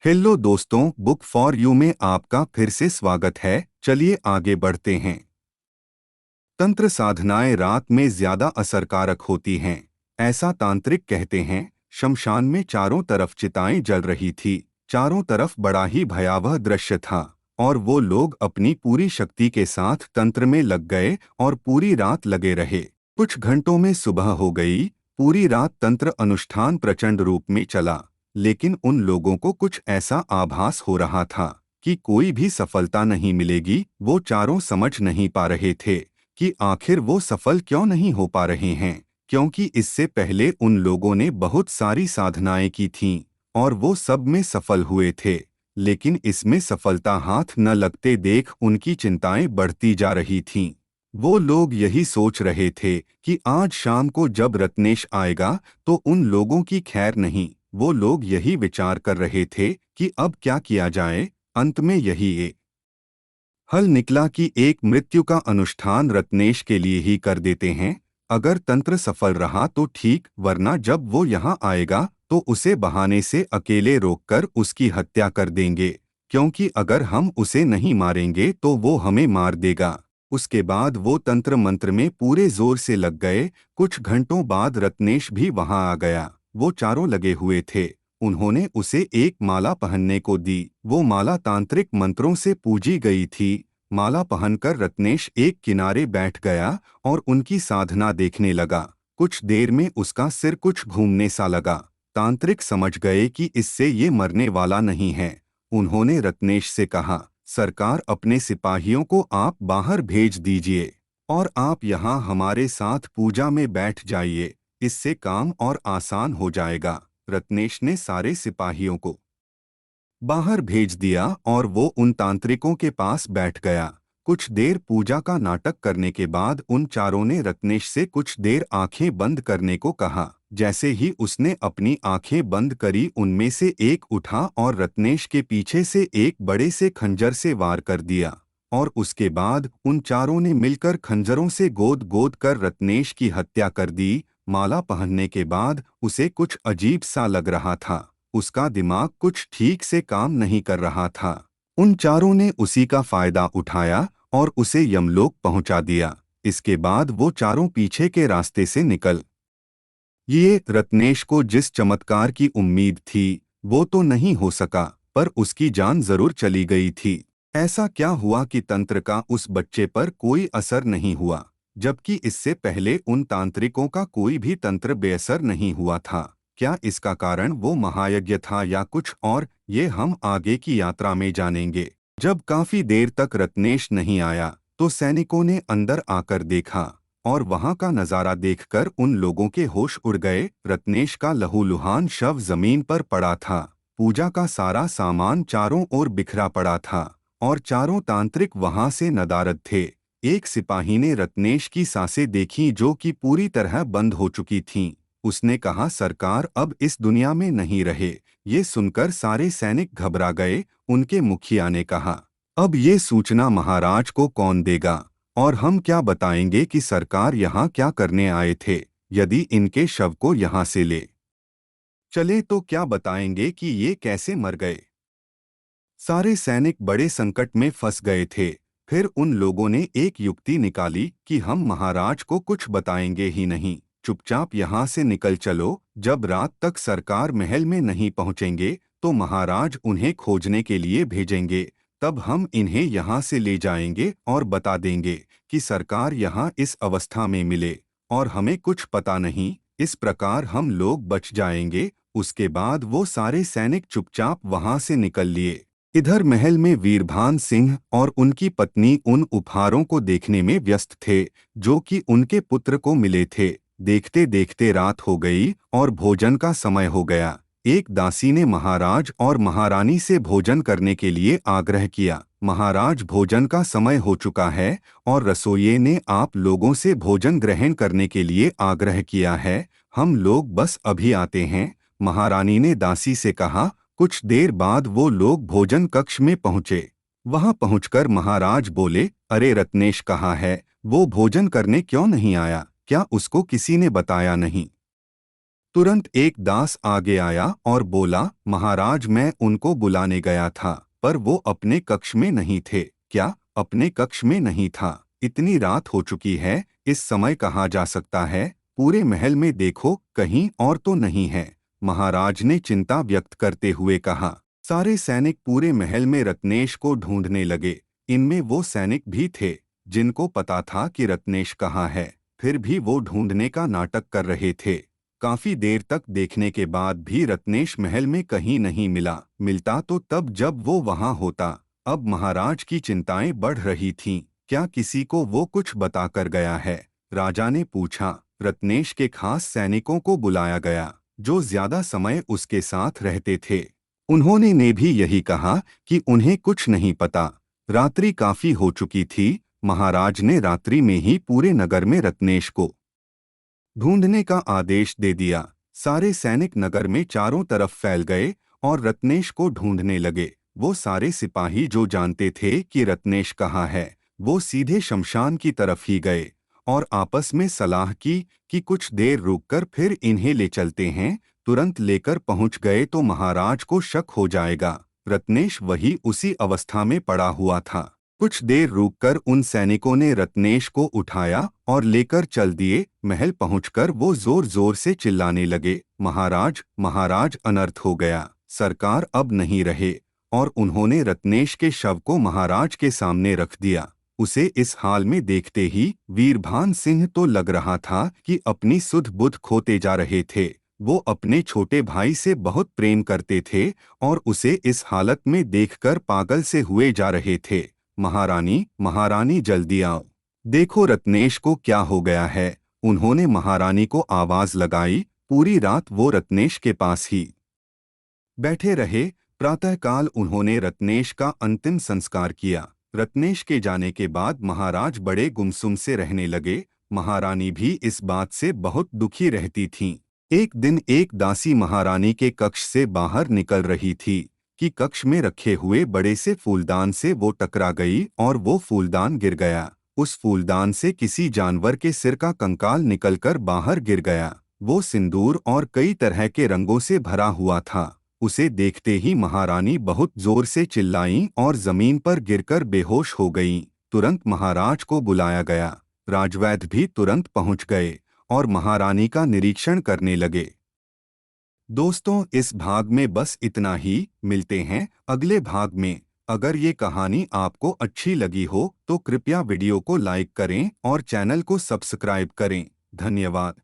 Hello दोस्तों, book for you में आपका फिर से स्वागत है। चलिए आगे बढ़ते हैं। तंत्र साधनाएं रात में ज्यादा असरकारक होती हैं, ऐसा तांत्रिक कहते हैं। शमशान में चारों तरफ चिताएं जल रही थी। चारों तरफ बड़ा ही भयावह दृश्य था और वो लोग अपनी पूरी शक्ति के साथ तंत्र में लग गए और पूरी रात लगे रहे। कुछ घंटों में सुबह हो गई। पूरी रात तंत्र अनुष्ठान प्रचंड रूप में चला, लेकिन उन लोगों को कुछ ऐसा आभास हो रहा था कि कोई भी सफलता नहीं मिलेगी। वो चारों समझ नहीं पा रहे थे कि आखिर वो सफल क्यों नहीं हो पा रहे हैं, क्योंकि इससे पहले उन लोगों ने बहुत सारी साधनाएं की थीं और वो सब में सफल हुए थे। लेकिन इसमें सफलता हाथ न लगते देख उनकी चिंताएं बढ़ती जा रही थीं। वो लोग यही सोच रहे थे कि आज शाम को जब रत्नेश आएगा तो उन लोगों की खैर नहीं। वो लोग यही विचार कर रहे थे कि अब क्या किया जाए। अंत में यही एक हल निकला कि एक मृत्यु का अनुष्ठान रत्नेश के लिए ही कर देते हैं। अगर तंत्र सफल रहा तो ठीक, वरना जब वो यहाँ आएगा तो उसे बहाने से अकेले रोककर उसकी हत्या कर देंगे, क्योंकि अगर हम उसे नहीं मारेंगे तो वो हमें मार देगा। उसके बाद वो तंत्र मंत्र में पूरे जोर से लग गए। कुछ घंटों बाद रत्नेश भी वहां आ गया। वो चारों लगे हुए थे। उन्होंने उसे एक माला पहनने को दी। वो माला तांत्रिक मंत्रों से पूजी गई थी। माला पहनकर रत्नेश एक किनारे बैठ गया और उनकी साधना देखने लगा। कुछ देर में उसका सिर कुछ घूमने सा लगा। तांत्रिक समझ गए कि इससे ये मरने वाला नहीं है। उन्होंने रत्नेश से कहा, सरकार, अपने सिपाहियों को आप बाहर भेज दीजिए और आप यहाँ हमारे साथ पूजा में बैठ जाइए। इससे काम और आसान हो जाएगा। रत्नेश ने सारे सिपाहियों को बाहर भेज दिया और वो उन तांत्रिकों के पास बैठ गया। कुछ देर पूजा का नाटक करने के बाद उन चारों ने रत्नेश से कुछ देर आंखें बंद करने को कहा। जैसे ही उसने अपनी आंखें बंद करी, उनमें से एक उठा और रत्नेश के पीछे से एक बड़े से खंजर से वार कर दिया। और उसके बाद उन चारों ने मिलकर खंजरों से गोद गोद कर रत्नेश की हत्या कर दी। माला पहनने के बाद उसे कुछ अजीब सा लग रहा था। उसका दिमाग कुछ ठीक से काम नहीं कर रहा था। उन चारों ने उसी का फायदा उठाया और उसे यमलोक पहुंचा दिया। इसके बाद वो चारों पीछे के रास्ते से निकल ये। रत्नेश को जिस चमत्कार की उम्मीद थी वो तो नहीं हो सका, पर उसकी जान जरूर चली गई थी। ऐसा क्या हुआ कि तंत्र का उस बच्चे पर कोई असर नहीं हुआ, जबकि इससे पहले उन तांत्रिकों का कोई भी तंत्र बेअसर नहीं हुआ था? क्या इसका कारण वो महायज्ञ था या कुछ और? ये हम आगे की यात्रा में जानेंगे। जब काफी देर तक रत्नेश नहीं आया तो सैनिकों ने अंदर आकर देखा और वहां का नजारा देखकर उन लोगों के होश उड़ गए। रत्नेश का लहूलुहान शव जमीन पर पड़ा था। पूजा का सारा सामान चारों ओर बिखरा पड़ा था और चारों तांत्रिक वहां से नदारद थे। एक सिपाही ने रत्नेश की सांसें देखीं जो कि पूरी तरह बंद हो चुकी थीं। उसने कहा, सरकार अब इस दुनिया में नहीं रहे। ये सुनकर सारे सैनिक घबरा गए। उनके मुखिया ने कहा, अब ये सूचना महाराज को कौन देगा और हम क्या बताएंगे कि सरकार यहाँ क्या करने आए थे? यदि इनके शव को यहाँ से ले चले तो क्या बताएंगे कि ये कैसे मर गए? सारे सैनिक बड़े संकट में फंस गए थे। फिर उन लोगों ने एक युक्ति निकाली कि हम महाराज को कुछ बताएंगे ही नहीं, चुपचाप यहाँ से निकल चलो। जब रात तक सरकार महल में नहीं पहुँचेंगे तो महाराज उन्हें खोजने के लिए भेजेंगे। तब हम इन्हें यहाँ से ले जाएंगे और बता देंगे कि सरकार यहाँ इस अवस्था में मिले और हमें कुछ पता नहीं। इस प्रकार हम लोग बच जाएंगे। उसके बाद वो सारे सैनिक चुपचाप वहाँ से निकल लिए। इधर महल में वीरभान सिंह और उनकी पत्नी उन उपहारों को देखने में व्यस्त थे जो कि उनके पुत्र को मिले थे। देखते देखते रात हो गई और भोजन का समय हो गया। एक दासी ने महाराज और महारानी से भोजन करने के लिए आग्रह किया। महाराज, भोजन का समय हो चुका है और रसोइये ने आप लोगों से भोजन ग्रहण करने के लिए आग्रह किया है। हम लोग बस अभी आते हैं, महारानी ने दासी से कहा। कुछ देर बाद वो लोग भोजन कक्ष में पहुंचे। वहां पहुंचकर महाराज बोले, अरे रत्नेश कहाँ है? वो भोजन करने क्यों नहीं आया? क्या उसको किसी ने बताया नहीं? तुरंत एक दास आगे आया और बोला, महाराज मैं उनको बुलाने गया था, पर वो अपने कक्ष में नहीं थे। क्या अपने कक्ष में नहीं था? इतनी रात हो चुकी है, इस समय कहाँ जा सकता है? पूरे महल में देखो, कहीं और तो नहीं है। महाराज ने चिंता व्यक्त करते हुए कहा। सारे सैनिक पूरे महल में रत्नेश को ढूंढने लगे। इनमें वो सैनिक भी थे जिनको पता था कि रत्नेश कहाँ है, फिर भी वो ढूंढने का नाटक कर रहे थे। काफी देर तक देखने के बाद भी रत्नेश महल में कहीं नहीं मिलता तो तब जब वो वहां होता। अब महाराज की चिंताएं बढ़ रही थीं। क्या किसी को वो कुछ बताकर गया है? राजा ने पूछा। रत्नेश के खास सैनिकों को बुलाया गया जो ज्यादा समय उसके साथ रहते थे। उन्होंने ने भी यही कहा कि उन्हें कुछ नहीं पता। रात्रि काफी हो चुकी थी। महाराज ने रात्रि में ही पूरे नगर में रत्नेश को ढूंढने का आदेश दे दिया। सारे सैनिक नगर में चारों तरफ फैल गए और रत्नेश को ढूंढने लगे। वो सारे सिपाही जो जानते थे कि रत्नेश कहाँ है, वो सीधे शमशान की तरफ ही गए और आपस में सलाह की कि कुछ देर रुककर फिर इन्हें ले चलते हैं। तुरंत लेकर पहुंच गए तो महाराज को शक हो जाएगा। रत्नेश वही उसी अवस्था में पड़ा हुआ था। कुछ देर रुककर उन सैनिकों ने रत्नेश को उठाया और लेकर चल दिए। महल पहुंचकर वो जोर जोर से चिल्लाने लगे, महाराज महाराज, अनर्थ हो गया, सरकार अब नहीं रहे। और उन्होंने रत्नेश के शव को महाराज के सामने रख दिया। उसे इस हाल में देखते ही वीरभान सिंह तो लग रहा था कि अपनी सुध बुध खोते जा रहे थे। वो अपने छोटे भाई से बहुत प्रेम करते थे और उसे इस हालत में देखकर पागल से हुए जा रहे थे। महारानी महारानी, जल्दी आओ, देखो रत्नेश को क्या हो गया है। उन्होंने महारानी को आवाज लगाई। पूरी रात वो रत्नेश के पास ही बैठे रहे। प्रातःकाल उन्होंने रत्नेश का अंतिम संस्कार किया। रत्नेश के जाने के बाद महाराज बड़े गुमसुम से रहने लगे। महारानी भी इस बात से बहुत दुखी रहती थीं। एक दिन एक दासी महारानी के कक्ष से बाहर निकल रही थी कि कक्ष में रखे हुए बड़े से फूलदान से वो टकरा गई और वो फूलदान गिर गया। उस फूलदान से किसी जानवर के सिर का कंकाल निकलकर बाहर गिर गया। वो सिंदूर और कई तरह के रंगों से भरा हुआ था। उसे देखते ही महारानी बहुत जोर से चिल्लाईं और जमीन पर गिरकर बेहोश हो गईं। तुरंत महाराज को बुलाया गया। राजवैद्य भी तुरंत पहुंच गए और महारानी का निरीक्षण करने लगे। दोस्तों, इस भाग में बस इतना ही। मिलते हैं अगले भाग में। अगर ये कहानी आपको अच्छी लगी हो तो कृपया वीडियो को लाइक करें और चैनल को सब्सक्राइब करें। धन्यवाद।